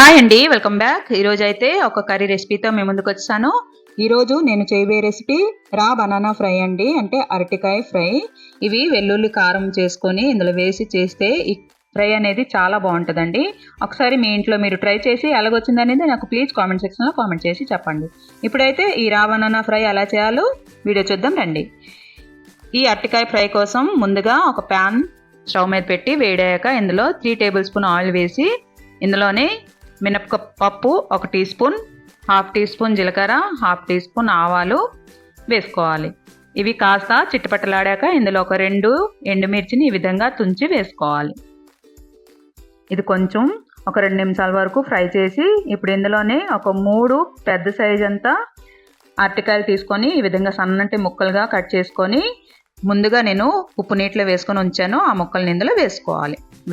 Hi అండి, welcome back. ఈరోజు అయితే ఒక కర్రీ రెసిపీతో మేము ముందుకు వచ్చాను. ఈరోజు నేను చేయబోయే రెసిపీ రా బనానా ఫ్రై అండి, అంటే అరటికాయ ఫ్రై. ఇవి వెల్లుల్లి కారం చేసుకొని ఇందులో వేసి చేస్తే ఈ ఫ్రై అనేది చాలా బాగుంటుందండి. ఒకసారి మీ ఇంట్లో మీరు ట్రై చేసి ఎలాగొచ్చింది అనేది నాకు ప్లీజ్ కామెంట్ సెక్షన్లో కామెంట్ చేసి చెప్పండి. ఇప్పుడైతే ఈ రా బనానా ఫ్రై ఎలా చేయాలో వీడియో చూద్దాం రండి. ఈ అరటికాయ ఫ్రై కోసం ముందుగా ఒక ప్యాన్ స్టవ్ మీద పెట్టి వేడాక ఇందులో 3 టేబుల్ స్పూన్ ఆయిల్ వేసి ఇందులోనే మినపప్పు 1 టీ స్పూన్, 1/2 టీ స్పూన్ జీలకర్ర, 1/2 టీ స్పూన్ ఆవాలు వేసుకోవాలి. ఇవి కాస్త చిట్టపట్టలాడాక ఇందులో ఒక 2 ఎండుమిర్చిని ఈ విధంగా తుంచి వేసుకోవాలి. ఇది కొంచెం ఒక 2 నిమిషాల వరకు ఫ్రై చేసి ఇప్పుడు ఇందులోనే ఒక 3 పెద్ద సైజ్ అంతా అరటికాయలు తీసుకొని ఈ విధంగా సన్నటి ముక్కలుగా కట్ చేసుకొని ముందుగా నేను ఉప్పు నీటిలో వేసుకొని ఉంచాను. ఆ ముక్కల్ని ఇందులో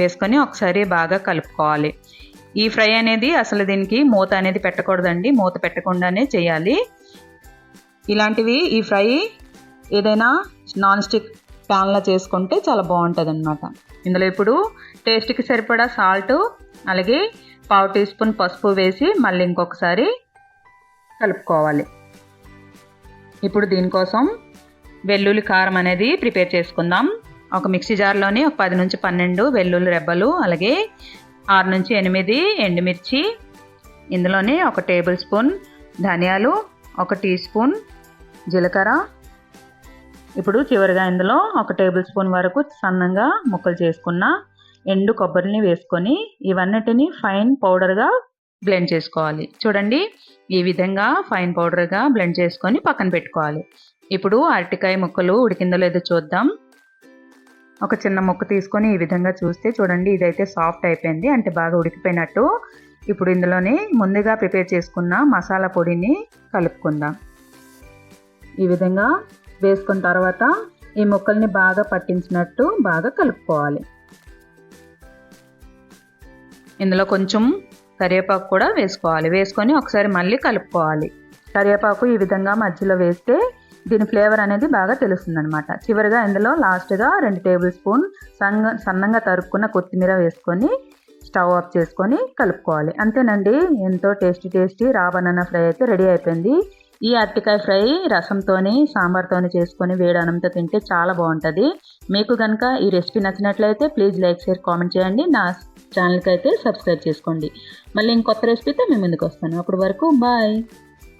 వేసుకొని ఒకసారి బాగా కలుపుకోవాలి. ఈ ఫ్రై అనేది అసలు దీనికి మూత అనేది పెట్టకూడదండి, మూత పెట్టకుండానే చేయాలి. ఇలాంటివి ఈ ఫ్రై ఏదైనా నాన్ స్టిక్ ప్యాన్లో చేసుకుంటే చాలా బాగుంటుంది అన్నమాట. ఇందులో ఇప్పుడు టేస్ట్కి సరిపడా సాల్ట్, అలాగే 1/2 టీ స్పూన్ పసుపు వేసి మళ్ళీ ఇంకొకసారి కలుపుకోవాలి. ఇప్పుడు దీనికోసం వెల్లుల్లి కారం అనేది ప్రిపేర్ చేసుకుందాం. ఒక మిక్సీ జార్లోని ఒక 10 నుంచి 12 వెల్లుల్లి రెబ్బలు, అలాగే 6 నుంచి 8 ఎండుమిర్చి, ఇందులోనే 1 టేబుల్ స్పూన్ ధనియాలు, 1 టీ స్పూన్ జీలకర్ర. ఇప్పుడు చివరిగా ఇందులో 1 టేబుల్ స్పూన్ వరకు సన్నంగా ముక్కలు చేసుకున్న ఎండు కొబ్బరిని వేసుకొని ఇవన్నిటిని ఫైన్ పౌడర్గా బ్లెండ్ చేసుకోవాలి. చూడండి, ఈ విధంగా ఫైన్ పౌడర్గా బ్లెండ్ చేసుకొని పక్కన పెట్టుకోవాలి. ఇప్పుడు అరటికాయ ముక్కలు ఉడికిందో లేదో చూద్దాం. ఒక చిన్న ముక్క తీసుకొని ఈ విధంగా చూస్తే చూడండి, ఇదైతే సాఫ్ట్ అయిపోయింది, అంటే బాగా ఉడికిపోయినట్టు. ఇప్పుడు ఇందులోనే ముందుగా ప్రిపేర్ చేసుకున్న మసాలా పొడిని కలుపుకుందాం. ఈ విధంగా వేసుకున్న తర్వాత ఈ ముక్కల్ని బాగా పట్టించినట్టు బాగా కలుపుకోవాలి. ఇందులో కొంచెం కరివేపాకు కూడా వేసుకొని ఒకసారి మళ్ళీ కలుపుకోవాలి. కరివేపాకు ఈ విధంగా మధ్యలో వేస్తే దీని ఫ్లేవర్ అనేది బాగా తెలుస్తుంది అనమాట. చివరిగా ఇందులో లాస్ట్గా 2 టేబుల్ స్పూన్ సన్నంగా తరుక్కున్న కొత్తిమీర వేసుకొని స్టవ్ ఆఫ్ చేసుకొని కలుపుకోవాలి. అంతేనండి, ఎంతో టేస్టీ రా బనానా ఫ్రై అయితే రెడీ అయిపోయింది. ఈ అరటికాయ ఫ్రై రసంతోని సాంబార్తోని చేసుకొని వేడి అన్నంతో తింటే చాలా బాగుంటుంది. మీకు కనుక ఈ రెసిపీ నచ్చినట్లయితే ప్లీజ్ లైక్, షేర్, కామెంట్ చేయండి. నా ఛానల్కి అయితే సబ్స్క్రైబ్ చేసుకోండి. మళ్ళీ ఇంకొత్త రెసిపీతో మీ ముందుకు వస్తాను. అప్పటి వరకు బాయ్.